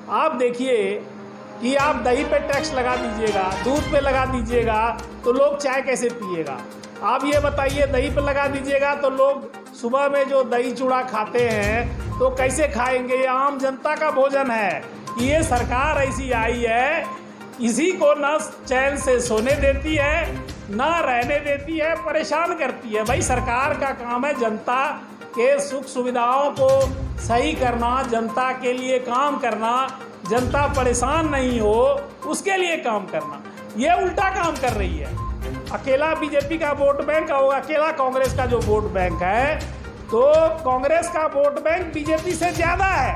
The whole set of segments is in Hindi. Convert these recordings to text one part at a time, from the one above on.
आप देखिए कि आप दही पे टैक्स लगा दीजिएगा, दूध पे लगा दीजिएगा तो लोग चाय कैसे पिएगा। आप ये बताइए, दही पे लगा दीजिएगा तो लोग सुबह में जो दही चूड़ा खाते हैं तो कैसे खाएंगे। ये आम जनता का भोजन है। ये सरकार ऐसी आई है, किसी को ना चैन से सोने देती है, ना रहने देती है, परेशान करती है। भाई सरकार का काम है जनता के सुख सुविधाओं को सही करना, जनता के लिए काम करना, जनता परेशान नहीं हो उसके लिए काम करना। ये उल्टा काम कर रही है। अकेला बीजेपी का वोट बैंक और अकेला कांग्रेस का जो वोट बैंक है, तो कांग्रेस का वोट बैंक बीजेपी से ज्यादा है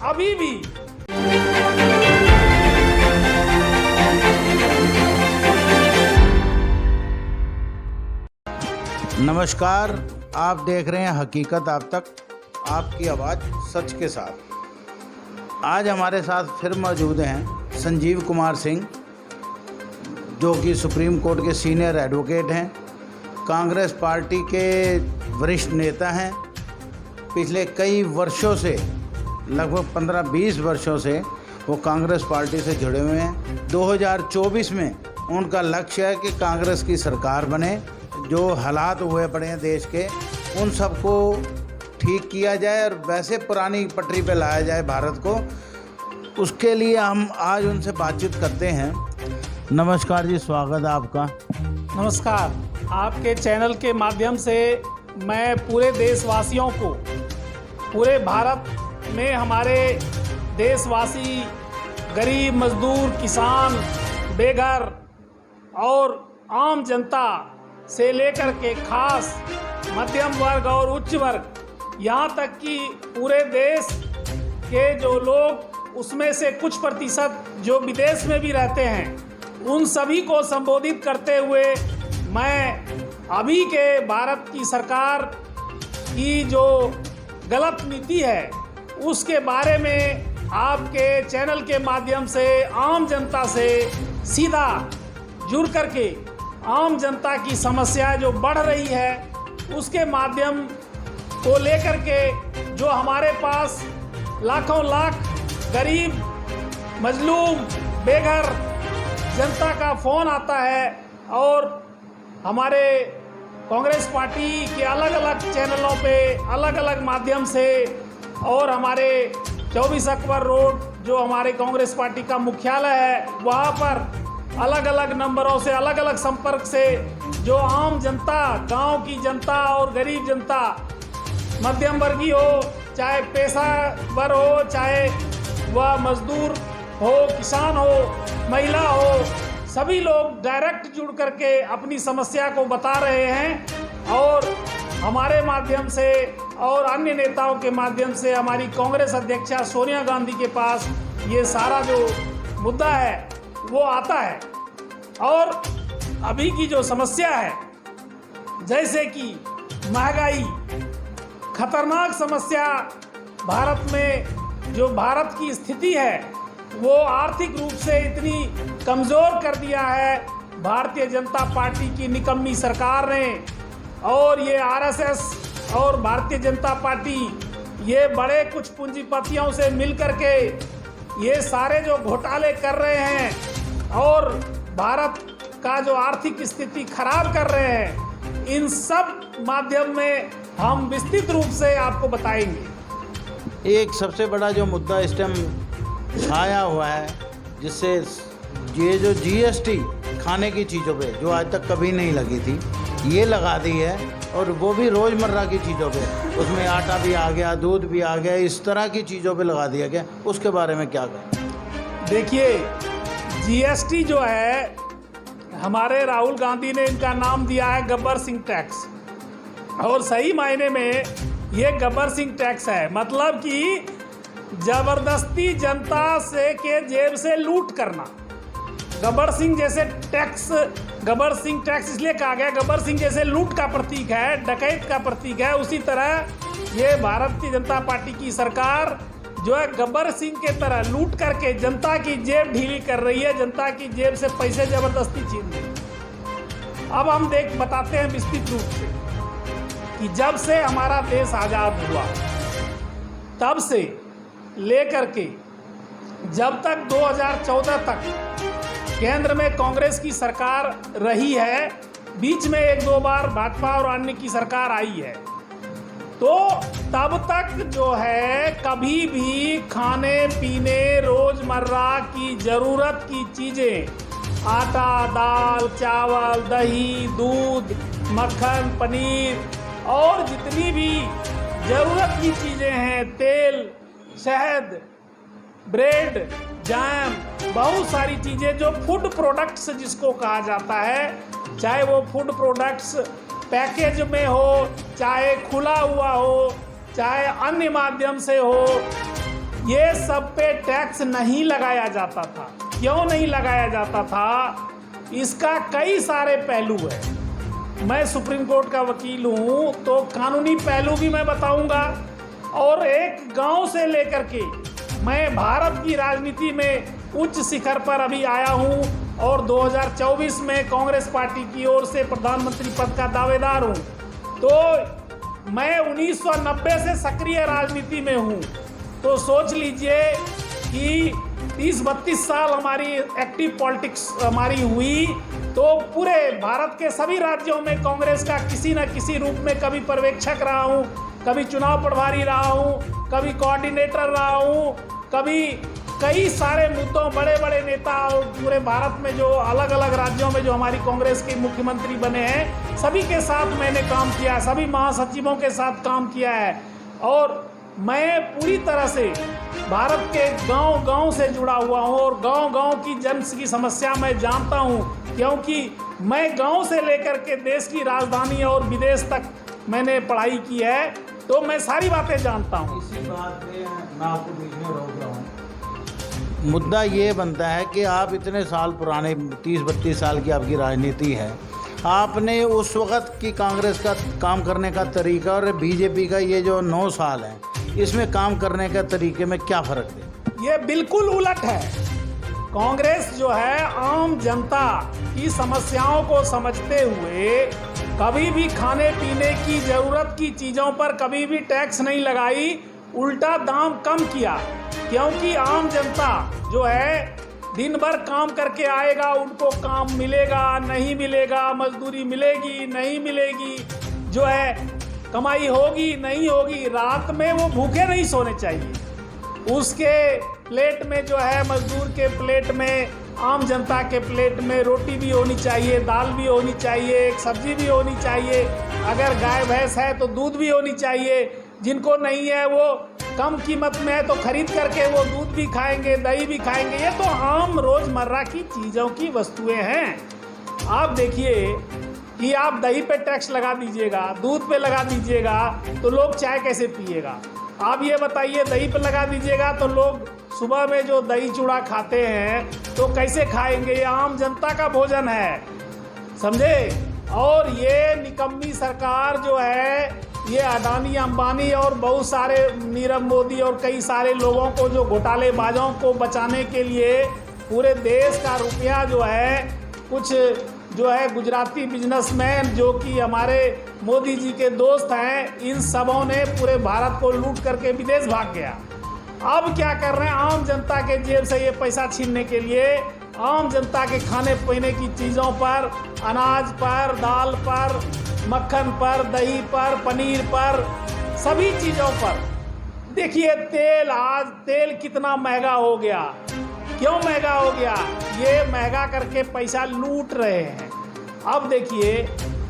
अभी भी। नमस्कार, आप देख रहे हैं हकीकत आप तक, आपकी आवाज़ सच के साथ। आज हमारे साथ फिर मौजूद हैं संजीव कुमार सिंह, जो कि सुप्रीम कोर्ट के सीनियर एडवोकेट हैं, कांग्रेस पार्टी के वरिष्ठ नेता हैं। पिछले कई वर्षों से, लगभग 15-20 वर्षों से वो कांग्रेस पार्टी से जुड़े हुए हैं। 2024 में उनका लक्ष्य है कि कांग्रेस की सरकार बने, जो हालात हुए पड़े हैं देश के उन सबको ठीक किया जाए और वैसे पुरानी पटरी पे लाया जाए भारत को। उसके लिए हम आज उनसे बातचीत करते हैं। नमस्कार जी, स्वागत है आपका। नमस्कार। आपके चैनल के माध्यम से मैं पूरे देशवासियों को, पूरे भारत में हमारे देशवासी, गरीब, मजदूर, किसान, बेघर और आम जनता से लेकर के खास मध्यम वर्ग और उच्च वर्ग, यहाँ तक कि पूरे देश के जो लोग, उसमें से कुछ प्रतिशत जो विदेश में भी रहते हैं, उन सभी को संबोधित करते हुए मैं अभी के भारत की सरकार की जो गलत नीति है उसके बारे में आपके चैनल के माध्यम से आम जनता से सीधा जुड़ करके आम जनता की समस्या जो बढ़ रही है उसके माध्यम को लेकर के, जो हमारे पास लाखों लाख गरीब, मजलूम, बेघर जनता का फ़ोन आता है और हमारे कांग्रेस पार्टी के अलग अलग चैनलों पे, अलग अलग माध्यम से, और हमारे 24 अकबर रोड जो हमारे कांग्रेस पार्टी का मुख्यालय है, वहाँ पर अलग अलग नंबरों से, अलग अलग संपर्क से जो आम जनता, गांव की जनता और गरीब जनता, मध्यम वर्गीय हो, चाहे पेशेवर हो, चाहे वह मजदूर हो, किसान हो, महिला हो, सभी लोग डायरेक्ट जुड़ करके अपनी समस्या को बता रहे हैं। और हमारे माध्यम से और अन्य नेताओं के माध्यम से हमारी कांग्रेस अध्यक्षा सोनिया गांधी के पास ये सारा जो मुद्दा है वो आता है। और अभी की जो समस्या है, जैसे कि महंगाई, खतरनाक समस्या, भारत में जो भारत की स्थिति है वो आर्थिक रूप से इतनी कमज़ोर कर दिया है भारतीय जनता पार्टी की निकम्मी सरकार ने। और ये आरएसएस और भारतीय जनता पार्टी, ये बड़े कुछ पूंजीपतियों से मिल करके ये सारे जो घोटाले कर रहे हैं और भारत का जो आर्थिक स्थिति खराब कर रहे हैं, इन सब माध्यम में हम विस्तृत रूप से आपको बताएंगे। एक सबसे बड़ा जो मुद्दा इस टाइम छाया हुआ है, जिससे ये जो जीएसटी खाने की चीज़ों पे जो आज तक कभी नहीं लगी थी, ये लगा दी है, और वो भी रोज़मर्रा की चीज़ों पे। उसमें आटा भी आ गया, दूध भी आ गया, इस तरह की चीज़ों पे लगा दिया गया। उसके बारे में क्या कहें? देखिए, जीएसटी जो है, हमारे राहुल गांधी ने इनका नाम दिया है गब्बर सिंह टैक्स, और सही मायने में ये गब्बर सिंह टैक्स है। मतलब कि जबरदस्ती जनता से के जेब से लूट करना। गब्बर सिंह जैसे टैक्स, गब्बर सिंह टैक्स इसलिए कहा गया, गब्बर सिंह जैसे लूट का प्रतीक है, डकैत का प्रतीक है, उसी तरह ये भारतीय जनता पार्टी की सरकार जो है गब्बर सिंह के तरह लूट करके जनता की जेब ढीली कर रही है, जनता की जेब से पैसे जबरदस्ती छीन रही है। अब हम बताते हैं विस्तृत रूप से कि जब से हमारा देश आज़ाद हुआ तब से लेकर के जब तक 2014 तक केंद्र में कांग्रेस की सरकार रही है, बीच में एक दो बार भाजपा और अन्य की सरकार आई है, तो तब तक जो है कभी भी खाने पीने रोजमर्रा की जरूरत की चीजें, आटा, दाल, चावल, दही, दूध, मक्खन, पनीर और जितनी भी जरूरत की चीजें हैं, तेल, शहद, ब्रेड, जैम, बहुत सारी चीजें जो फूड प्रोडक्ट्स जिसको कहा जाता है, चाहे वो फूड प्रोडक्ट्स पैकेज में हो, चाहे खुला हुआ हो, चाहे अन्य माध्यम से हो, ये सब पे टैक्स नहीं लगाया जाता था। क्यों नहीं लगाया जाता था? इसका कई सारे पहलू है। मैं सुप्रीम कोर्ट का वकील हूँ, तो कानूनी पहलू भी मैं बताऊंगा, और एक गांव से लेकर के मैं भारत की राजनीति में उच्च शिखर पर अभी आया हूँ, और 2024 में कांग्रेस पार्टी की ओर से प्रधानमंत्री पद का दावेदार हूँ। तो मैं 1990 से सक्रिय राजनीति में हूँ। तो सोच लीजिए कि 30-32 साल हमारी एक्टिव पॉलिटिक्स हमारी हुई, तो पूरे भारत के सभी राज्यों में कांग्रेस का किसी न किसी रूप में कभी पर्यवेक्षक रहा हूँ, कभी चुनाव प्रभारी रहा हूँ, कभी कोऑर्डिनेटर रहा हूँ, कभी कई सारे मुद्दों, बड़े बड़े नेता और पूरे भारत में जो अलग अलग राज्यों में जो हमारी कांग्रेस के मुख्यमंत्री बने हैं, सभी के साथ मैंने काम किया है, सभी महासचिवों के साथ काम किया है, और मैं पूरी तरह से भारत के गांव-गांव से जुड़ा हुआ हूं, और गांव-गांव की जन की समस्या मैं जानता हूं, क्योंकि मैं गांव से लेकर के देश की राजधानी और विदेश तक मैंने पढ़ाई की है, तो मैं सारी बातें जानता हूं। इसी बात पे मैं आपको बीच में रोक रहा हूँ। मुद्दा ये बनता है कि आप इतने साल पुराने, 30-32 साल की आपकी राजनीति है, आपने उस वक़्त की कांग्रेस का काम करने का तरीका और बीजेपी का ये जो 9 साल है, इसमें काम करने का तरीके में क्या फ़र्क है? ये बिल्कुल उलट है। कांग्रेस जो है आम जनता की समस्याओं को समझते हुए कभी भी खाने पीने की ज़रूरत की चीज़ों पर कभी भी टैक्स नहीं लगाई, उल्टा दाम कम किया, क्योंकि आम जनता जो है दिन भर काम करके आएगा, उनको काम मिलेगा नहीं मिलेगा, मजदूरी मिलेगी नहीं मिलेगी, जो है कमाई होगी नहीं होगी, रात में वो भूखे नहीं सोने चाहिए। उसके प्लेट में जो है, मजदूर के प्लेट में, आम जनता के प्लेट में रोटी भी होनी चाहिए, दाल भी होनी चाहिए, एक सब्जी भी होनी चाहिए, अगर गाय भैंस है तो दूध भी होनी चाहिए, जिनको नहीं है वो कम कीमत में है तो खरीद करके वो दूध भी खाएंगे, दही भी खाएंगे। ये तो आम रोजमर्रा की चीज़ों की वस्तुएं हैं। आप देखिए कि आप दही पे टैक्स लगा दीजिएगा, दूध पे लगा दीजिएगा, तो लोग चाय कैसे पिएगा? आप ये बताइए, दही पे लगा दीजिएगा तो लोग सुबह में जो दही चूड़ा खाते हैं तो कैसे खाएंगे? ये आम जनता का भोजन है, समझे? और ये निकम्मी सरकार जो है, ये अडानी, अंबानी और बहुत सारे नीरव मोदी और कई सारे लोगों को, जो घोटालेबाजों को बचाने के लिए पूरे देश का रुपया जो है, कुछ जो है गुजराती बिजनेसमैन जो कि हमारे मोदी जी के दोस्त हैं, इन सबों ने पूरे भारत को लूट करके विदेश भाग गया। अब क्या कर रहे हैं? आम जनता के जेब से ये पैसा छीनने के लिए आम जनता के खाने पीने की चीज़ों पर, अनाज पर, दाल पर, मक्खन पर, दही पर, पनीर पर, सभी चीज़ों पर। देखिए तेल, आज तेल कितना महंगा हो गया। क्यों महंगा हो गया? ये महंगा करके पैसा लूट रहे हैं। अब देखिए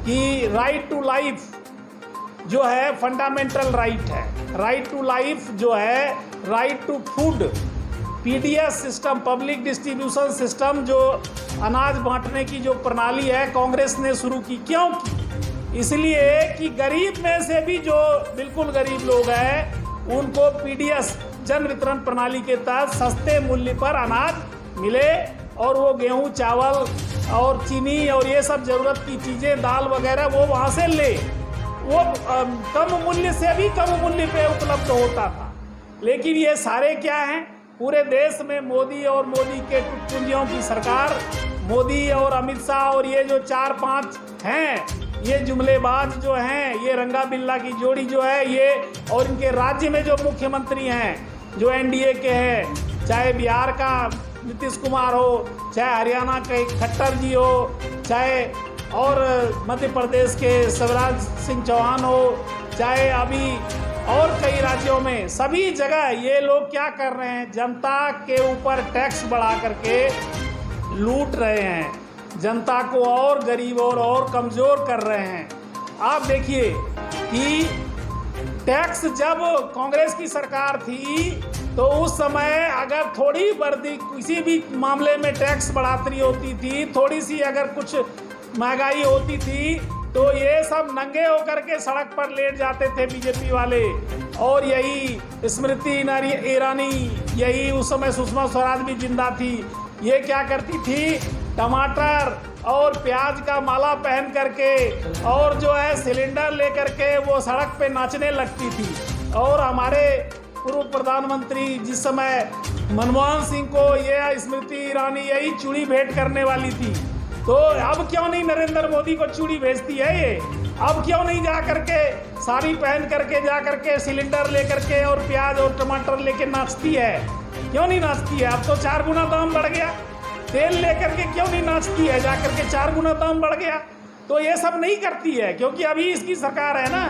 कि राइट टू लाइफ जो है फंडामेंटल राइट है, राइट टू लाइफ जो है, right to food, PDS system, public distribution system, जो अनाज बांटने की जो प्रणाली है कांग्रेस ने शुरू की। क्यों की? इसलिए कि गरीब में से भी जो बिल्कुल गरीब लोग हैं उनको पीडीएस जन वितरण प्रणाली के तहत सस्ते मूल्य पर अनाज मिले, और वो गेहूं, चावल और चीनी और ये सब ज़रूरत की चीज़ें, दाल वगैरह वो वहाँ से ले, वो कम मूल्य से भी कम मूल्य पे उपलब्ध होता था। लेकिन ये सारे क्या हैं? पूरे देश में मोदी और मोदी के टुटपुंजियों की सरकार, मोदी और अमित शाह और ये जो 4-5 हैं, ये जुमलेबाज जो हैं, ये रंगा बिल्ला की जोड़ी जो है ये, और इनके राज्य में जो मुख्यमंत्री हैं जो एनडीए के हैं, चाहे बिहार का नीतीश कुमार हो, चाहे हरियाणा के खट्टर जी हो, चाहे और मध्य प्रदेश के शिवराज सिंह चौहान हो, चाहे अभी और कई राज्यों में, सभी जगह ये लोग क्या कर रहे हैं, जनता के ऊपर टैक्स बढ़ा करके लूट रहे हैं, जनता को और गरीब और कमज़ोर कर रहे हैं। आप देखिए कि टैक्स जब कांग्रेस की सरकार थी तो उस समय अगर थोड़ी वर्दी किसी भी मामले में टैक्स बढ़ाती होती थी, थोड़ी सी अगर कुछ महंगाई होती थी तो ये सब नंगे होकर के सड़क पर लेट जाते थे बीजेपी वाले। और यही स्मृति ईरानी, यही उस समय सुषमा स्वराज भी जिंदा थी, ये क्या करती थी, टमाटर और प्याज का माला पहन करके और जो है सिलेंडर लेकर के वो सड़क पे नाचने लगती थी। और हमारे पूर्व प्रधानमंत्री जिस समय मनमोहन सिंह को ये स्मृति ईरानी यही चूड़ी भेंट करने वाली थी, तो अब क्यों नहीं नरेंद्र मोदी को चूड़ी भेजती है ये? अब क्यों नहीं जा करके साड़ी पहन करके जा करके सिलेंडर लेकर के और प्याज और टमाटर लेके नाचती है? क्यों नहीं नाचती है? अब तो 4 गुना दाम बढ़ गया। तेल लेकर के क्यों नहीं नाचती है? जा करके 4 गुना दाम बढ़ गया। तो ये सब नहीं करती है क्योंकि अभी इसकी सरकार है ना।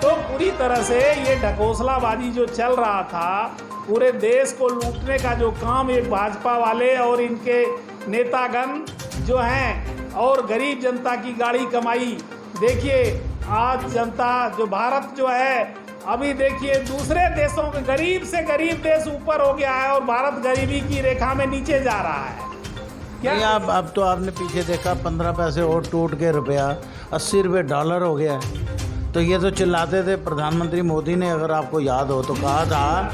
तो पूरी तरह से ये ढकोसलाबाजी जो चल रहा था, पूरे देश को लूटने का जो काम ये भाजपा वाले और इनके नेतागण जो हैं और गरीब जनता की गाड़ी कमाई, देखिए आज जनता जो भारत जो है, अभी देखिए दूसरे देशों के गरीब से गरीब देश ऊपर हो गया है और भारत गरीबी की रेखा में नीचे जा रहा है। क्या नहीं, अब तो आपने पीछे देखा 15 पैसे और टूट के रुपया 80 रुपये डॉलर हो गया है। तो ये तो चिल्लाते थे, प्रधानमंत्री मोदी ने, अगर आपको याद हो तो, कहा था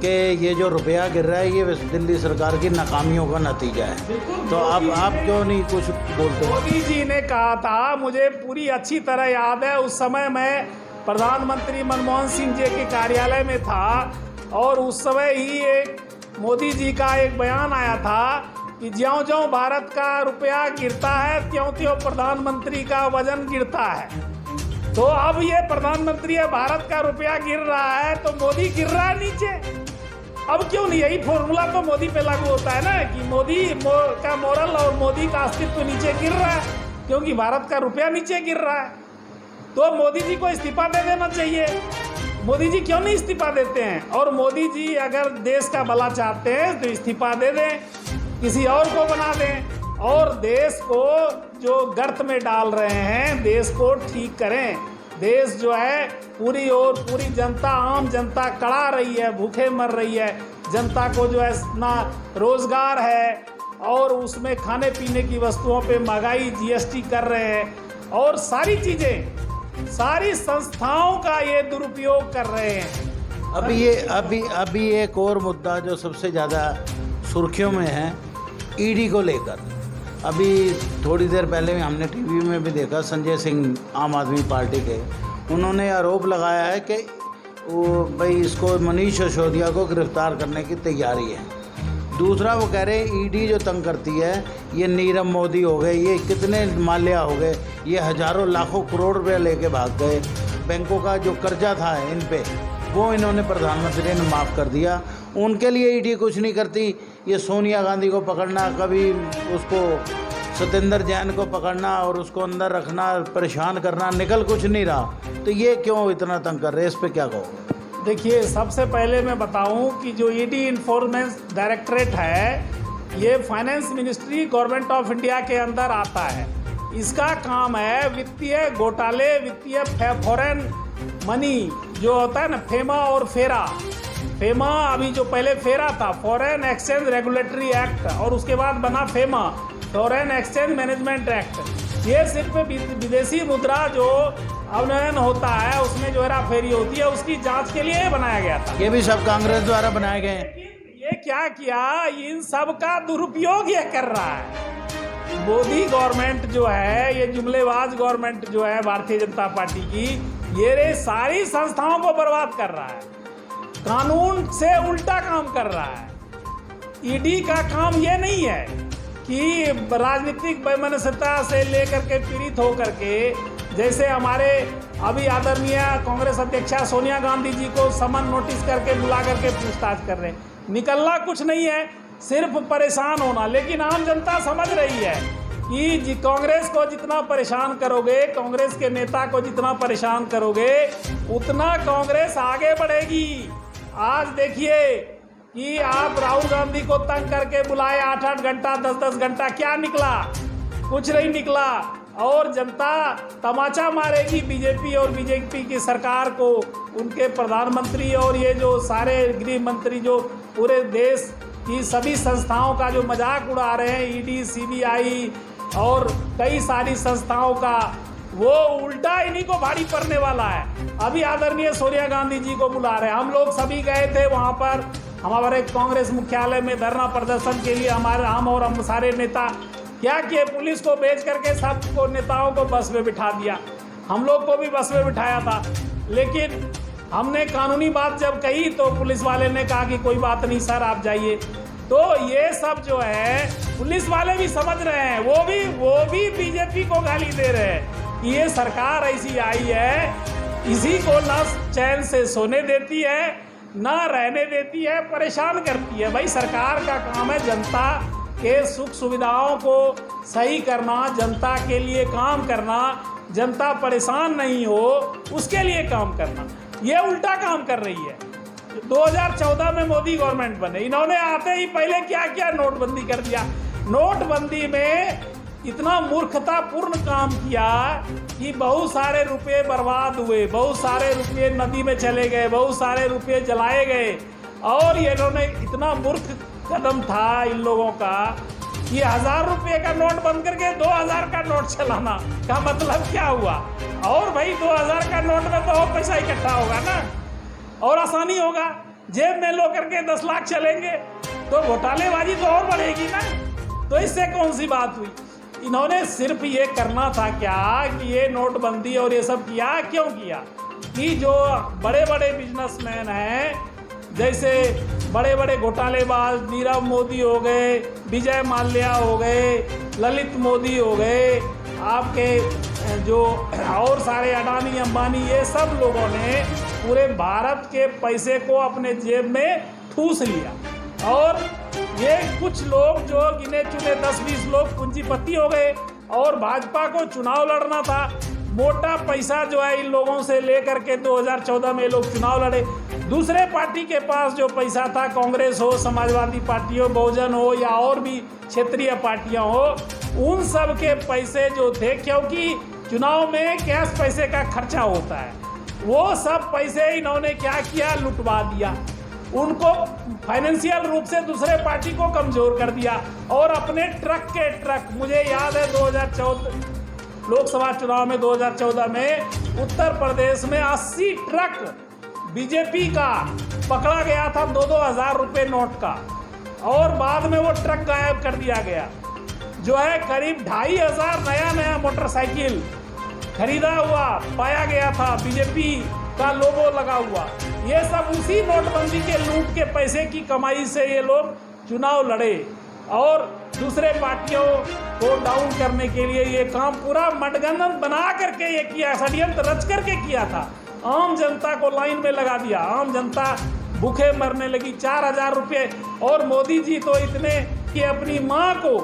कि ये जो रुपया गिर रहा है ये दिल्ली सरकार की नाकामियों का नतीजा है। तो अब आप क्यों नहीं कुछ बोलते? मोदी जी ने कहा था, मुझे पूरी अच्छी तरह याद है, उस समय मैं प्रधानमंत्री मनमोहन सिंह जी के कार्यालय में था और उस समय ही एक मोदी जी का एक बयान आया था कि ज्यों-ज्यों भारत का रुपया गिरता है त्यों-त्यों प्रधानमंत्री का वजन गिरता है। तो अब ये प्रधानमंत्री है, भारत का रुपया गिर रहा है तो मोदी गिर रहा है नीचे। अब क्यों नहीं? यही फॉर्मूला तो मोदी पे लागू होता है ना कि मोदी का मोरल और मोदी का अस्तित्व नीचे गिर रहा है क्योंकि भारत का रुपया नीचे गिर रहा है। तो मोदी जी को इस्तीफा दे देना चाहिए। मोदी जी क्यों नहीं इस्तीफा देते हैं? और मोदी जी अगर देश का भला चाहते हैं तो इस्तीफा दे दें, किसी और को बना दें और देश को जो गर्त में डाल रहे हैं देश को ठीक करें। देश जो है पूरी जनता, आम जनता कड़ा रही है, भूखे मर रही है। जनता को जो है ना रोजगार है और उसमें खाने पीने की वस्तुओं पे महंगाई, जीएसटी कर रहे हैं और सारी चीज़ें, सारी संस्थाओं का ये दुरुपयोग कर रहे हैं। अभी एक और मुद्दा जो सबसे ज़्यादा सुर्खियों में है, ईडी को लेकर। अभी थोड़ी देर पहले हमने टीवी में भी देखा, संजय सिंह आम आदमी पार्टी के, उन्होंने आरोप लगाया है कि वो भाई इसको मनीष सिसोदिया को गिरफ्तार करने की तैयारी है। दूसरा वो कह रहे हैं ईडी जो तंग करती है, ये नीरव मोदी हो गए, ये कितने माल्या हो गए, ये हज़ारों लाखों करोड़ रुपये लेके भाग गए, बैंकों का जो कर्जा था इन पे वो इन्होंने प्रधानमंत्री ने माफ़ कर दिया। उनके लिए ईडी कुछ नहीं करती। ये सोनिया गांधी को पकड़ना, कभी उसको सत्येंद्र जैन को पकड़ना और उसको अंदर रखना, परेशान करना, निकल कुछ नहीं रहा। तो ये क्यों इतना तंग कर रहे हैं, इस पर क्या कहोगे? देखिए, सबसे पहले मैं बताऊं कि जो ईडी इन्फोर्समेंट डायरेक्टरेट है, ये finance ministry government of India के अंदर आता है। इसका काम है वित्तीय घोटाले, वित्तीय फॉरेन मनी जो होता है ना, फेमा और फेरा। फेमा अभी जो पहले फेरा था, फॉरेन एक्सचेंज रेगुलेटरी एक्ट, और उसके बाद बना FEMA, foreign exchange management act. ये सिर्फ विदेशी मुद्रा जो अवनयन होता है, उसमें जो हेरा फेरी होती है, उसकी जांच के लिए बनाया गया था। ये भी सब कांग्रेस द्वारा बनाए गए हैं। लेकिन ये क्या किया, इन सब का दुरुपयोग ये कर रहा है मोदी गवर्नमेंट जो है, ये जुमलेबाज गवर्नमेंट जो है भारतीय जनता पार्टी की, ये सारी संस्थाओं को बर्बाद कर रहा है, कानून से उल्टा काम कर रहा है। ईडी का काम ये नहीं है कि राजनीतिक वैमनस्यता से लेकर के पीड़ित होकर के, जैसे हमारे अभी आदरणीय कांग्रेस अध्यक्षा सोनिया गांधी जी को समन नोटिस करके बुला करके पूछताछ कर रहे हैं, निकलना कुछ नहीं है, सिर्फ परेशान होना। लेकिन आम जनता समझ रही है कि कांग्रेस को जितना परेशान करोगे, कांग्रेस के नेता को जितना परेशान करोगे, उतना कांग्रेस आगे बढ़ेगी। आज देखिए कि आप राहुल गांधी को तंग करके बुलाए 8-8 घंटा 10-10 घंटा, क्या निकला? कुछ नहीं निकला। और जनता तमाचा मारेगी बीजेपी और बीजेपी की सरकार को, उनके प्रधानमंत्री और ये जो सारे गृह मंत्री जो पूरे देश की सभी संस्थाओं का जो मजाक उड़ा रहे हैं, ईडी, सीबीआई और कई सारी संस्थाओं का, वो उल्टा इन्हीं को भारी पड़ने वाला है। अभी आदरणीय सोनिया गांधी जी को बुला रहे हैं। हम लोग सभी गए थे वहाँ पर, हमारे कांग्रेस मुख्यालय में धरना प्रदर्शन के लिए। हम और हम सारे नेता क्या किए, पुलिस को भेज करके सबको नेताओं को बस में बिठा दिया। हम लोग को भी बस में बिठाया था, लेकिन हमने कानूनी बात जब कही तो पुलिस वाले ने कहा कि कोई बात नहीं सर, आप जाइए। तो ये सब जो है पुलिस वाले भी समझ रहे हैं, वो भी बीजेपी को गाली दे रहे हैं कि ये सरकार ऐसी आई है, इसी को ना चैन से सोने देती है, ना रहने देती है, परेशान करती है। भाई सरकार का काम है जनता के सुख सुविधाओं को सही करना, जनता के लिए काम करना, जनता परेशान नहीं हो उसके लिए काम करना। ये उल्टा काम कर रही है। 2014 में मोदी गवर्नमेंट बने, इन्होंने आते ही पहले क्या किया, नोटबंदी कर दिया। नोटबंदी में इतना मूर्खतापूर्ण काम किया कि बहुत सारे रुपये बर्बाद हुए, बहुत सारे रुपये नदी में चले गए, बहुत सारे रुपये जलाए गए। और ये इन्होंने इतना मूर्ख कदम था इन लोगों का कि 1000 रुपये का नोट बंद करके 2000 का नोट चलाना का मतलब क्या हुआ? और भाई 2000 का नोट में तो और पैसा इकट्ठा होगा ना, और आसानी होगा। जेब में लो करके 10 लाख चलेंगे तो घोटालेबाजी तो और बढ़ेगी ना। तो इससे कौन सी बात हुई? इन्होंने सिर्फ ये करना था क्या कि ये नोटबंदी और ये सब किया, क्यों किया कि जो बड़े बड़े बिजनेसमैन हैं, जैसे बड़े बड़े घोटालेबाज नीरव मोदी हो गए, विजय माल्या हो गए, ललित मोदी हो गए, आपके जो और सारे अडानी अंबानी, ये सब लोगों ने पूरे भारत के पैसे को अपने जेब में ठूस लिया। और ये कुछ लोग जो गिने चुने 10-20 लोग पूंजीपति हो गए। और भाजपा को चुनाव लड़ना था, मोटा पैसा जो है इन लोगों से लेकर के 2014 में लोग चुनाव लड़े। दूसरे पार्टी के पास जो पैसा था, कांग्रेस हो, समाजवादी पार्टी हो, बहुजन हो या और भी क्षेत्रीय पार्टियां हो, उन सब के पैसे जो थे, क्योंकि चुनाव में कैश पैसे का खर्चा होता है, वो सब पैसे इन्होंने क्या किया, लुटवा दिया। उनको फाइनेंशियल रूप से दूसरे पार्टी को कमजोर कर दिया। और अपने ट्रक के ट्रक, मुझे याद है 2014 लोकसभा चुनाव में 2014 में उत्तर प्रदेश में 80 ट्रक बीजेपी का पकड़ा गया था 2-2 हज़ार रुपये नोट का, और बाद में वो ट्रक गायब कर दिया गया। जो है करीब 2500 नया मोटरसाइकिल खरीदा हुआ पाया गया था, बीजेपी का लोगो लगा हुआ। ये सब उसी नोटबंदी के लूट के पैसे की कमाई से ये लोग चुनाव लड़े और दूसरे पार्टियों को डाउन करने के लिए ये काम पूरा मटगंधन बना करके ये किया, षड्यंत्र रच करके किया था। आम जनता को लाइन में लगा दिया, आम जनता भूखे मरने लगी। 4000 रुपये, और मोदी जी तो इतने कि अपनी माँ को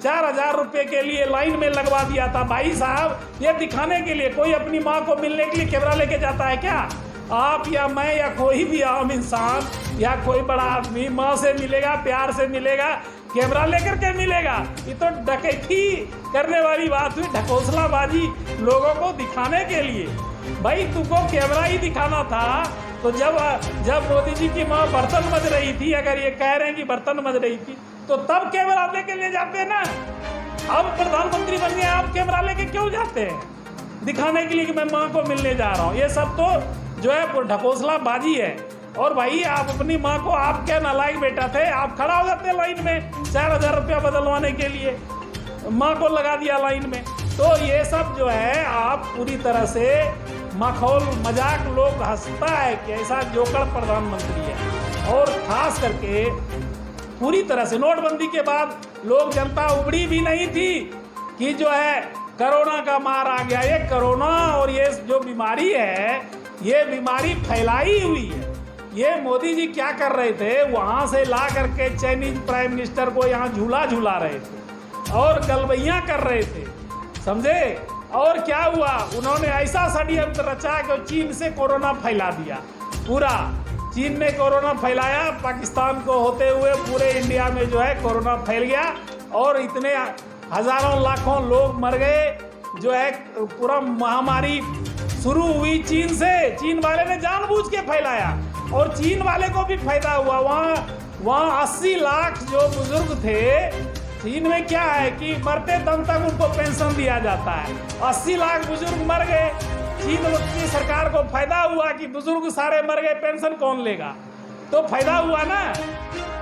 4000 रुपये के लिए लाइन में लगवा दिया था। भाई साहब, ये दिखाने के लिए कोई अपनी माँ को मिलने के लिए कैमरा लेके जाता है क्या? आप या मैं या कोई भी आम इंसान या कोई बड़ा आदमी माँ से मिलेगा, प्यार से मिलेगा, कैमरा लेकर के मिलेगा? ये तो डकैती करने वाली बात हुई, ढकोसलाबाजी लोगों को दिखाने के लिए। भाई तुमको कैमरा ही दिखाना था तो जब मोदी जी की माँ बर्तन मज रही थी, अगर ये कह रहे हैं कि बर्तन मज रही थी, तो तब कैमरा लेके ले जाते ना। अब प्रधानमंत्री बन गए, आप कैमरा लेके क्यों जाते हैं? दिखाने के लिए कि मैं माँ को मिलने जा रहा हूँ। ये सब तो जो है ढकोसलाबाजी है। और भाई आप अपनी माँ को, आप क्या नालायक बेटा थे, आप खड़ा हो जाते लाइन में 4000 रुपया बदलवाने के लिए, माँ को लगा दिया लाइन में। तो ये सब जो है आप पूरी तरह से माखौल मजाक, लोग हंसता है कि ऐसा जोकर प्रधानमंत्री है। और खास करके पूरी तरह से नोटबंदी के बाद लोग, जनता उबड़ी भी नहीं थी कि जो है कोरोना का मार आ गया। ये कोरोना और ये जो बीमारी है, ये बीमारी फैलाई हुई है। ये मोदी जी क्या कर रहे थे, वहाँ से ला करके चाइनीज प्राइम मिनिस्टर को यहाँ झूला झूला रहे थे और गलबैयाँ कर रहे थे, समझे। और क्या हुआ, उन्होंने ऐसा षड्यंत्र रचा कि चीन से कोरोना फैला दिया। पूरा चीन ने कोरोना फैलाया, पाकिस्तान को होते हुए पूरे इंडिया में जो है कोरोना फैल गया और इतने हजारों लाखों लोग मर गए। जो है पूरा महामारी शुरू हुई चीन से, चीन वाले ने जानबूझ के फैलाया और चीन वाले को भी फायदा हुआ। वहाँ 80 लाख जो बुजुर्ग थे, चीन में क्या है कि मरते दम तक उनको पेंशन दिया जाता है। 80 लाख बुजुर्ग मर गए, चीन की सरकार को फायदा हुआ कि बुजुर्ग सारे मर गए, पेंशन कौन लेगा, तो फायदा हुआ ना।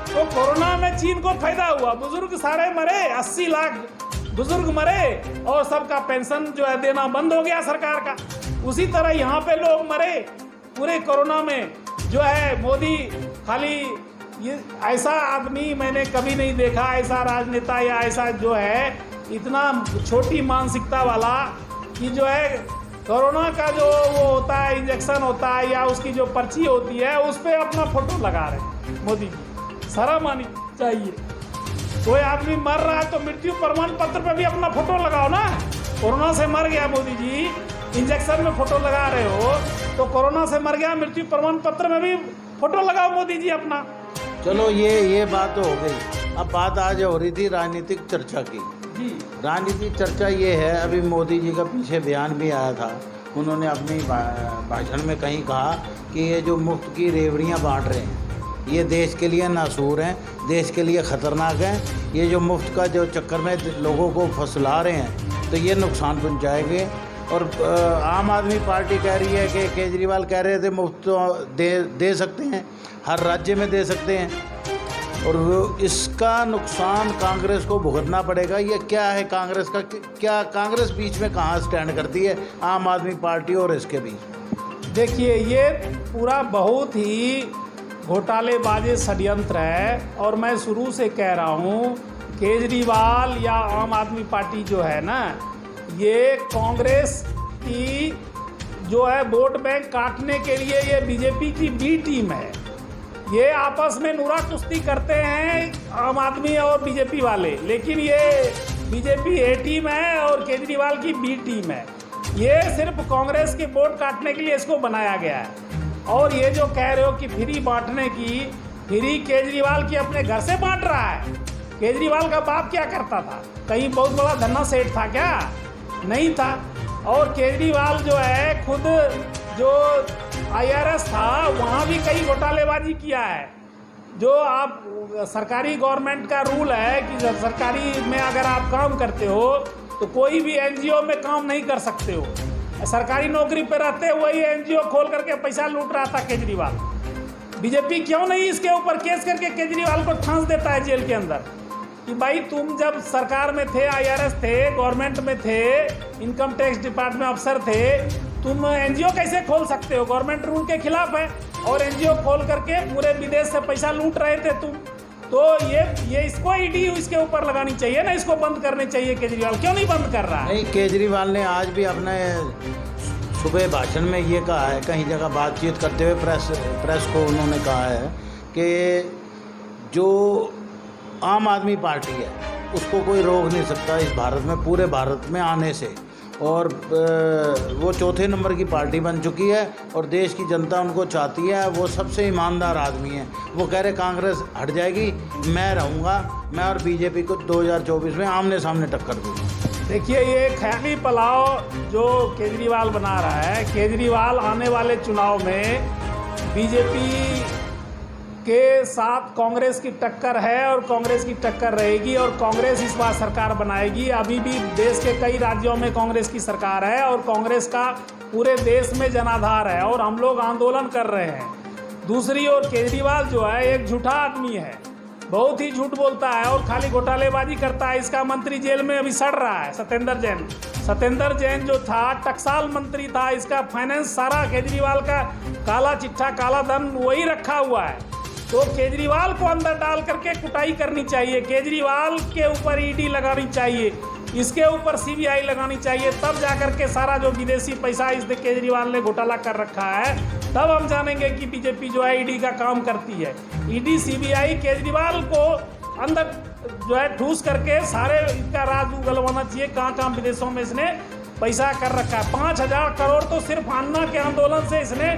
तो कोरोना में चीन को फायदा हुआ, बुजुर्ग सारे मरे, 80 लाख बुजुर्ग मरे और सबका पेंशन जो है देना बंद हो गया सरकार का। उसी तरह यहाँ पे लोग मरे पूरे कोरोना में। जो है मोदी खाली ये ऐसा आदमी मैंने कभी नहीं देखा, ऐसा राजनेता या ऐसा जो है इतना छोटी मानसिकता वाला कि जो है कोरोना का जो वो होता है इंजेक्शन होता है या उसकी जो पर्ची होती है उस पर अपना फोटो लगा रहे हैं मोदी जी। शर्म आनी चाहिए। कोई आदमी मर रहा है तो मृत्यु प्रमाण पत्र पे भी अपना फोटो लगाओ ना। कोरोना से मर गया मोदी जी, इंजेक्शन में फोटो लगा रहे हो, तो कोरोना से मर गया मृत्यु प्रमाण पत्र में भी फोटो लगाओ मोदी जी अपना। चलो ये बात तो हो गई। अब बात आज हो रही थी राजनीतिक चर्चा की। जी राजनीतिक चर्चा ये है, अभी मोदी जी का पीछे बयान भी आया था, उन्होंने अपनी भाषण में कहीं कहा कि ये जो मुफ्त की रेवड़ियाँ बांट रहे हैं ये देश के लिए नासूर हैं, देश के लिए ख़तरनाक हैं। ये जो मुफ्त का जो चक्कर में लोगों को फंसला रहे हैं तो ये नुकसान पहुँचाएंगे। और आम आदमी पार्टी कह रही है कि केजरीवाल कह रहे थे मुफ्त तो दे सकते हैं, हर राज्य में दे सकते हैं और इसका नुकसान कांग्रेस को भुगतना पड़ेगा। ये क्या है कांग्रेस का, क्या कांग्रेस बीच में कहाँ स्टैंड करती है आम आदमी पार्टी और इसके बीच? देखिए ये पूरा बहुत ही घोटालेबाजी षड्यंत्र है और मैं शुरू से कह रहा हूँ केजरीवाल या आम आदमी पार्टी जो है ना, ये कांग्रेस की जो है वोट बैंक काटने के लिए ये बीजेपी की बी टीम है। ये आपस में नुरा कुश्ती करते हैं आम आदमी और बीजेपी वाले, लेकिन ये बीजेपी ए टीम है और केजरीवाल की बी टीम है। ये सिर्फ कांग्रेस के वोट काटने के लिए इसको बनाया गया है। और ये जो कह रहे हो कि फ्री बांटने की, फ्री केजरीवाल की अपने घर से बांट रहा है। केजरीवाल का बाप क्या करता था, कहीं बहुत बड़ा धन्ना सेठ था क्या? नहीं था। और केजरीवाल जो है खुद जो IRS था वहाँ भी कई घोटालेबाजी किया है। जो आप सरकारी गवर्नमेंट का रूल है कि सरकारी में अगर आप काम करते हो तो कोई भी NGO में काम नहीं कर सकते हो। सरकारी नौकरी पे रहते वही NGO खोल करके पैसा लूट रहा था केजरीवाल। बीजेपी क्यों नहीं इसके ऊपर केस करके केजरीवाल को ठांस देता है जेल के अंदर कि भाई तुम जब सरकार में थे, IRS थे, गवर्नमेंट में थे, इनकम टैक्स डिपार्टमेंट अफसर थे, तुम NGO कैसे खोल सकते हो? गवर्नमेंट रूल के खिलाफ है और NGO खोल करके पूरे विदेश से पैसा लूट रहे थे तुम। तो ये इसको ईडी इसके ऊपर लगानी चाहिए ना, इसको बंद करनी चाहिए। केजरीवाल क्यों नहीं बंद कर रहा है? नहीं, केजरीवाल ने आज भी अपने सुबह भाषण में ये कहा है, कहीं जगह बातचीत करते हुए प्रेस को उन्होंने कहा है कि जो आम आदमी पार्टी है उसको कोई रोक नहीं सकता इस भारत में, पूरे भारत में आने से। और वो चौथे नंबर की पार्टी बन चुकी है और देश की जनता उनको चाहती है। वो सबसे ईमानदार आदमी है। वो कह रहे कांग्रेस हट जाएगी, मैं रहूँगा, मैं और बीजेपी को 2024 में आमने सामने टक्कर दूँगा। देखिए ये ख्याली पुलाव जो केजरीवाल बना रहा है, केजरीवाल आने वाले चुनाव में बीजेपी के साथ कांग्रेस की टक्कर है और कांग्रेस की टक्कर रहेगी और कांग्रेस इस बार सरकार बनाएगी। अभी भी देश के कई राज्यों में कांग्रेस की सरकार है और कांग्रेस का पूरे देश में जनाधार है और हम लोग आंदोलन कर रहे हैं। दूसरी ओर केजरीवाल जो है एक झूठा आदमी है, बहुत ही झूठ बोलता है और खाली घोटालेबाजी करता है। इसका मंत्री जेल में अभी सड़ रहा है, सत्येंद्र जैन जो था टकसाल मंत्री था, इसका फाइनेंस सारा केजरीवाल का काला चिट्ठा, काला धन वही रखा हुआ है। तो केजरीवाल को अंदर डाल करके कुटाई करनी चाहिए, केजरीवाल के ऊपर ईडी लगानी चाहिए। इसके ऊपर सीबीआई लगानी चाहिए, तब जाकर के सारा जो विदेशी पैसा इस केजरीवाल ने घोटाला कर रखा है, तब हम जानेंगे कि बीजेपी जो है ईडी का काम करती है। ईडी सीबीआई केजरीवाल को अंदर जो है ठूस करके सारे इसका राज उगलवाना चाहिए, कहाँ कहाँ विदेशों में इसने पैसा कर रखा है। 5,000 करोड़ तो सिर्फ अन्ना के आंदोलन से इसने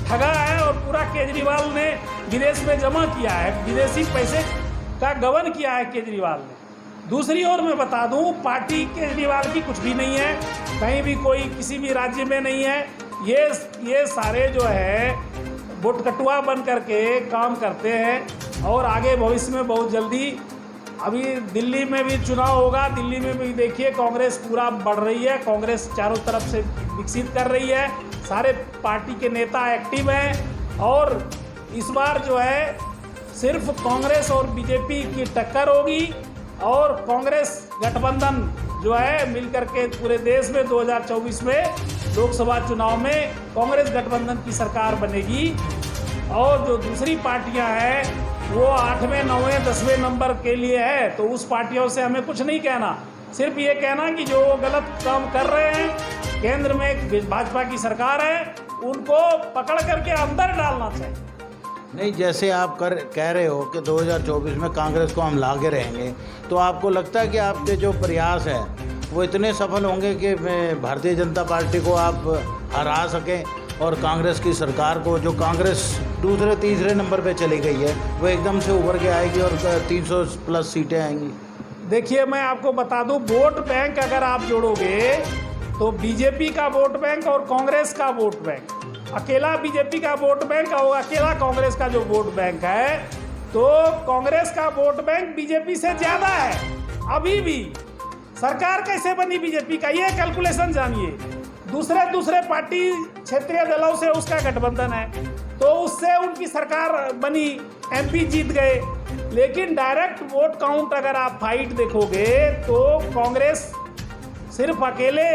ठगा है और पूरा केजरीवाल ने विदेश में जमा किया है, विदेशी पैसे का गबन किया है केजरीवाल ने। दूसरी ओर मैं बता दूं, पार्टी केजरीवाल की कुछ भी नहीं है, कहीं भी कोई किसी भी राज्य में नहीं है। ये सारे जो है बुटकटुआ बन करके काम करते हैं और आगे भविष्य में बहुत जल्दी, अभी दिल्ली में भी चुनाव होगा, दिल्ली में भी देखिए कांग्रेस पूरा बढ़ रही है, कांग्रेस चारों तरफ से विकसित कर रही है, सारे पार्टी के नेता एक्टिव हैं और इस बार जो है सिर्फ कांग्रेस और बीजेपी की टक्कर होगी और कांग्रेस गठबंधन जो है मिलकर के पूरे देश में 2024 में लोकसभा चुनाव में कांग्रेस गठबंधन की सरकार बनेगी और जो दूसरी पार्टियां हैं वो 8वें 9वें 10वें नंबर के लिए है। तो उस पार्टियों से हमें कुछ नहीं कहना, सिर्फ ये कहना कि जो गलत काम कर रहे हैं, केंद्र में भाजपा की सरकार है, उनको पकड़ करके अंदर डालना चाहिए। नहीं, जैसे आप कह रहे हो कि 2024 में कांग्रेस को हम लागे रहेंगे, तो आपको लगता है कि आपके जो प्रयास है वो इतने सफल होंगे कि भारतीय जनता पार्टी को आप हरा सकें और कांग्रेस की सरकार को, जो कांग्रेस दूसरे तीसरे नंबर पे चली गई है, वो एकदम से उभर के आएगी और 300 प्लस सीटें आएंगी? देखिए, मैं आपको बता दूं, वोट बैंक अगर आप जोड़ोगे तो बीजेपी का वोट बैंक और कांग्रेस का वोट बैंक, अकेला बीजेपी का वोट बैंक और अकेला कांग्रेस का जो वोट बैंक है, तो कांग्रेस का वोट बैंक बीजेपी से ज़्यादा है। अभी भी सरकार कैसे बनी बीजेपी का, ये कैलकुलेशन जानिए। दूसरे पार्टी क्षेत्रीय दलों से उसका गठबंधन है, तो उससे उनकी सरकार बनी, एमपी जीत गए। लेकिन डायरेक्ट वोट काउंट अगर आप फाइट देखोगे तो कांग्रेस सिर्फ अकेले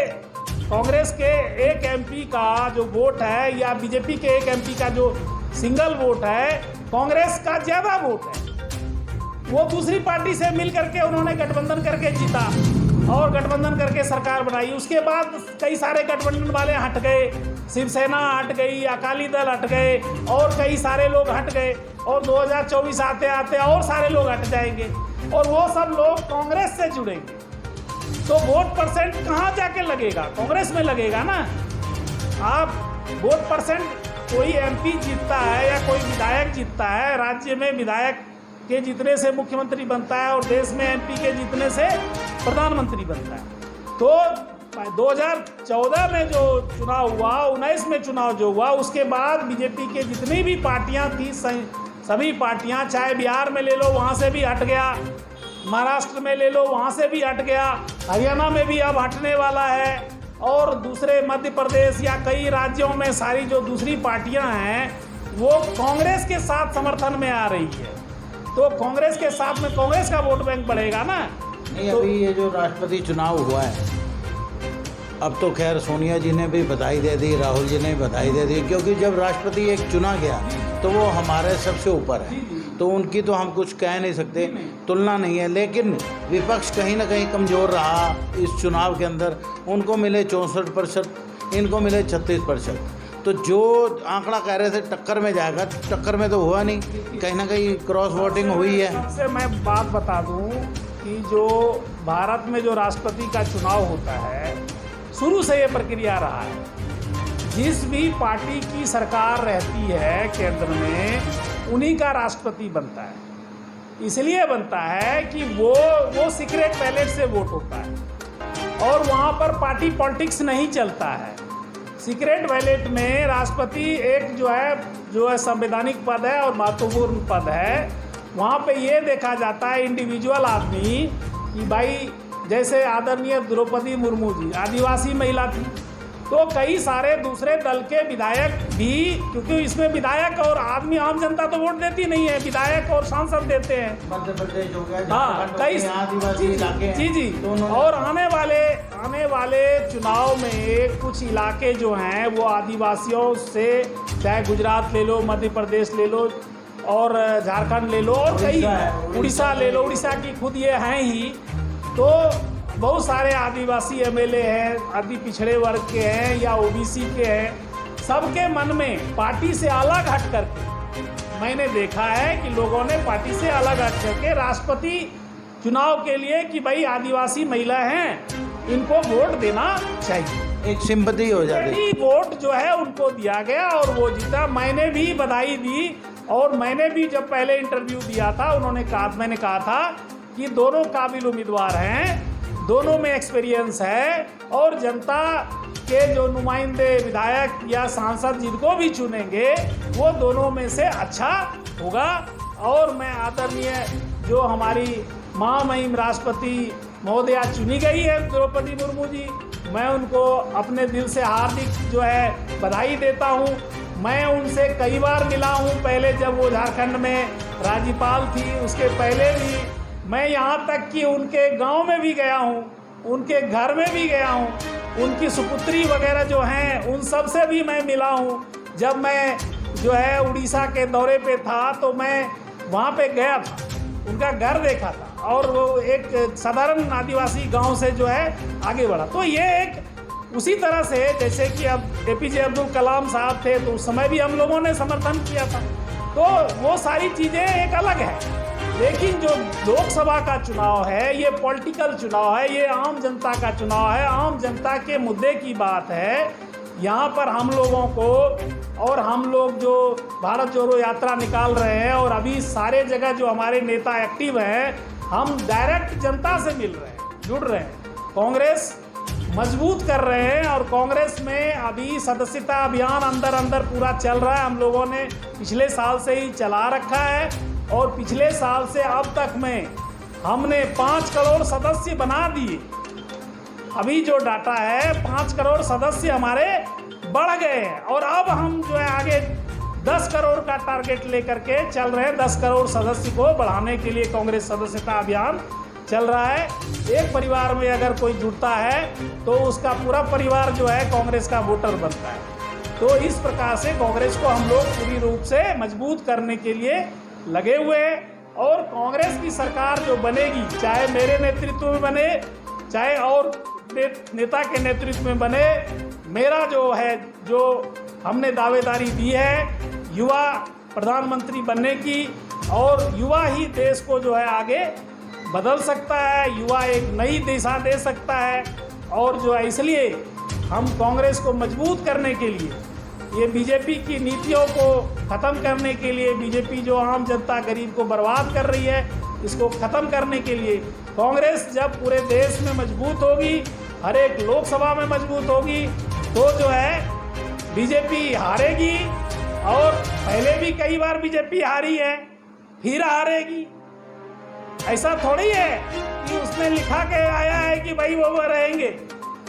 कांग्रेस के एक एमपी का जो वोट है या बीजेपी के एक एमपी का जो सिंगल वोट है, कांग्रेस का ज़्यादा वोट है। वो दूसरी पार्टी से मिल करके उन्होंने गठबंधन करके जीता और गठबंधन करके सरकार बनाई। उसके बाद कई सारे गठबंधन वाले हट गए, शिवसेना हट गई, अकाली दल हट गए और कई सारे लोग हट गए और 2024 आते आते और सारे लोग हट जाएंगे और वो सब लोग कांग्रेस से जुड़ेंगे। तो वोट परसेंट कहाँ जाके लगेगा? कांग्रेस में लगेगा ना। आप वोट परसेंट, कोई एमपी जीतता है या कोई विधायक जीतता है, राज्य में विधायक के जीतने से मुख्यमंत्री बनता है और देश में एमपी के जीतने से प्रधानमंत्री बनता है। तो 2014 में जो चुनाव हुआ, 19 में चुनाव जो हुआ, उसके बाद बीजेपी के जितनी भी पार्टियां थी, सभी पार्टियां, चाहे बिहार में ले लो वहां से भी हट गया, महाराष्ट्र में ले लो वहां से भी हट गया, हरियाणा में भी अब हटने वाला है और दूसरे मध्य प्रदेश या कई राज्यों में सारी जो दूसरी पार्टियां हैं वो कांग्रेस के साथ समर्थन में आ रही है। तो कांग्रेस के साथ में कांग्रेस का वोट बैंक बढ़ेगा ना। नहीं, तो अभी ये जो राष्ट्रपति चुनाव हुआ है, अब तो खैर सोनिया जी ने भी बधाई दे दी, राहुल जी ने भी बधाई दे दी, क्योंकि जब राष्ट्रपति एक चुना गया तो वो हमारे सबसे ऊपर है, तो उनकी तो हम कुछ कह नहीं सकते, तुलना नहीं है। लेकिन विपक्ष कहीं ना कहीं कमज़ोर रहा इस चुनाव के अंदर, उनको मिले 64%, इनको मिले 36%। तो जो आंकड़ा कह रहे थे टक्कर में जाएगा, टक्कर में तो हुआ नहीं, कहीं ना कहीं क्रॉस वोटिंग हुई है। सबसे मैं बात बता दूं कि जो भारत में जो राष्ट्रपति का चुनाव होता है, शुरू से ये प्रक्रिया रहा है, जिस भी पार्टी की सरकार रहती है केंद्र में, उन्हीं का राष्ट्रपति बनता है। इसलिए बनता है कि वो सीक्रेट बैलेट से वोट होता है और वहाँ पर पार्टी पॉलिटिक्स नहीं चलता है। सीक्रेट बैलेट में राष्ट्रपति एक जो है संवैधानिक पद है और महत्वपूर्ण पद है। वहाँ पे ये देखा जाता है इंडिविजुअल आदमी कि भाई, जैसे आदरणीय द्रौपदी मुर्मू जी आदिवासी महिला थी, तो कई सारे दूसरे दल के विधायक भी, क्योंकि इसमें विधायक और आदमी आम जनता तो वोट देती नहीं है, विधायक और सांसद देते हैं। मध्य प्रदेश हो गया, हाँ, कई आदिवासी इलाके हैं। जी और आने वाले चुनाव में कुछ इलाके जो हैं वो आदिवासियों से, चाहे गुजरात ले लो, मध्य प्रदेश ले लो और झारखंड ले लो और कई, उड़ीसा ले लो, उड़ीसा की खुद ये हैं ही। तो बहुत सारे आदिवासी एमएलए हैं, अति पिछड़े वर्ग के हैं या ओबीसी के हैं, सबके मन में पार्टी से अलग हट करके मैंने देखा है कि लोगों ने पार्टी से अलग हट करके राष्ट्रपति चुनाव के लिए कि भाई आदिवासी महिला हैं, इनको वोट देना चाहिए, एक सिंपैथी हो जाती। वोट जो है उनको दिया गया और वो जीता। मैंने भी बधाई दी और मैंने भी जब पहले इंटरव्यू दिया था मैंने कहा था कि दोनों काबिल उम्मीदवार हैं, दोनों में एक्सपीरियंस है और जनता के जो नुमाइंदे विधायक या सांसद जिनको भी चुनेंगे वो दोनों में से अच्छा होगा। और मैं आदरणीय जो हमारी महामहिम राष्ट्रपति महोदया चुनी गई है द्रौपदी मुर्मू जी, मैं उनको अपने दिल से हार्दिक जो है बधाई देता हूँ। मैं उनसे कई बार मिला हूँ, पहले जब वो झारखंड में राज्यपाल थी उसके पहले भी मैं यहाँ तक कि उनके गांव में भी गया हूँ, उनके घर में भी गया हूँ, उनकी सुपुत्री वगैरह जो हैं उन सब से भी मैं मिला हूँ। जब मैं जो है उड़ीसा के दौरे पे था तो मैं वहाँ पे गया था, उनका घर देखा था और वो एक साधारण आदिवासी गांव से जो है आगे बढ़ा। तो ये एक उसी तरह से जैसे कि अब एपीजे अब्दुल कलाम साहब थे तो उस समय भी हम लोगों ने समर्थन किया था, तो वो सारी चीज़ें एक अलग है। लेकिन जो लोकसभा का चुनाव है ये पॉलिटिकल चुनाव है, ये आम जनता का चुनाव है, आम जनता के मुद्दे की बात है। यहाँ पर हम लोगों को और हम लोग जो भारत जोड़ो यात्रा निकाल रहे हैं और अभी सारे जगह जो हमारे नेता एक्टिव हैं, हम डायरेक्ट जनता से मिल रहे हैं, जुड़ रहे हैं, कांग्रेस मजबूत कर रहे हैं और कांग्रेस में अभी सदस्यता अभियान अंदर पूरा चल रहा है। हम लोगों ने पिछले साल से ही चला रखा है और पिछले साल से अब तक में हमने 5 करोड़ सदस्य बना दिए। अभी जो डाटा है 5 करोड़ सदस्य हमारे बढ़ गए हैं और अब हम जो है आगे 10 करोड़ का टारगेट लेकर के चल रहे हैं। 10 करोड़ सदस्य को बढ़ाने के लिए कांग्रेस सदस्यता अभियान चल रहा है। एक परिवार में अगर कोई जुड़ता है तो उसका पूरा परिवार जो है कांग्रेस का वोटर बनता है। तो इस प्रकार से कांग्रेस को हम लोग पूरी रूप से मजबूत करने के लिए लगे हुए हैं और कांग्रेस की सरकार जो बनेगी, चाहे मेरे नेतृत्व में बने चाहे और नेता के नेतृत्व में बने, मेरा जो है जो हमने दावेदारी दी है युवा प्रधानमंत्री बनने की और युवा ही देश को जो है आगे बदल सकता है, युवा एक नई दिशा दे सकता है। और जो है इसलिए हम कांग्रेस को मजबूत करने के लिए, ये बीजेपी की नीतियों को ख़त्म करने के लिए, बीजेपी जो आम जनता गरीब को बर्बाद कर रही है, इसको ख़त्म करने के लिए कांग्रेस जब पूरे देश में मजबूत होगी, हर एक लोकसभा में मजबूत होगी, तो जो है बीजेपी हारेगी। और पहले भी कई बार बीजेपी हारी है, फिर हारेगी। ऐसा थोड़ी है कि उसने लिखा के आया है कि भाई वो रहेंगे,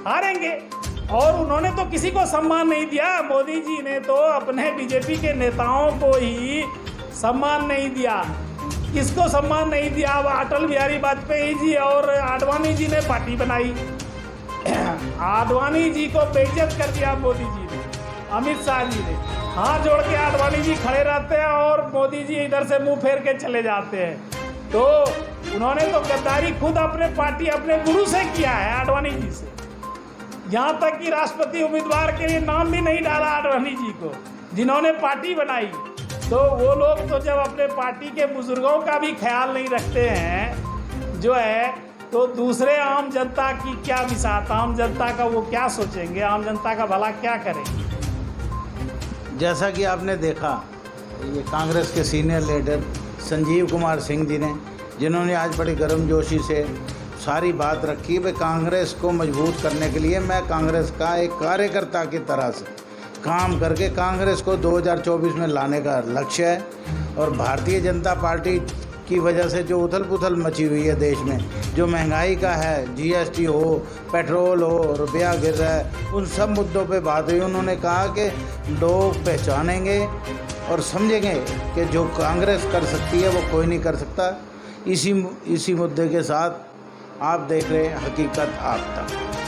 हारेंगे। और उन्होंने तो किसी को सम्मान नहीं दिया, मोदी जी ने तो अपने बीजेपी के नेताओं को ही सम्मान नहीं दिया। किसको सम्मान नहीं दिया? अब अटल बिहारी वाजपेयी जी और आडवाणी जी ने पार्टी बनाई, आडवाणी जी को बेइज्जत कर दिया मोदी जी ने, अमित शाह जी ने। हाथ जोड़ के आडवाणी जी खड़े रहते हैं और मोदी जी इधर से मुंह फेर के चले जाते हैं। तो उन्होंने तो गद्दारी खुद अपने पार्टी अपने गुरु से किया है, आडवाणी जी से। यहाँ तक कि राष्ट्रपति उम्मीदवार के लिए नाम भी नहीं डाला आडवाणी जी को, जिन्होंने पार्टी बनाई। तो वो लोग तो जब अपने पार्टी के बुजुर्गों का भी ख्याल नहीं रखते हैं जो है, तो दूसरे आम जनता की क्या बिसात, आम जनता का वो क्या सोचेंगे, आम जनता का भला क्या करेंगे। जैसा कि आपने देखा, ये कांग्रेस के सीनियर लीडर संजीव कुमार सिंह जी ने, जिन्होंने आज बड़ी गर्मजोशी से सारी बात रखी, भाई कांग्रेस को मजबूत करने के लिए मैं कांग्रेस का एक कार्यकर्ता की तरह से काम करके कांग्रेस को 2024 में लाने का लक्ष्य है। और भारतीय जनता पार्टी की वजह से जो उथल पुथल मची हुई है देश में, जो महंगाई का है, जीएसटी हो, पेट्रोल हो, रुपया गिर रहा है, उन सब मुद्दों पे बात हुई। उन्होंने कहा कि लोग पहचानेंगे और समझेंगे कि जो कांग्रेस कर सकती है वो कोई नहीं कर सकता। इसी मुद्दे के साथ आप देख रहे हैं हकीकत आप तक।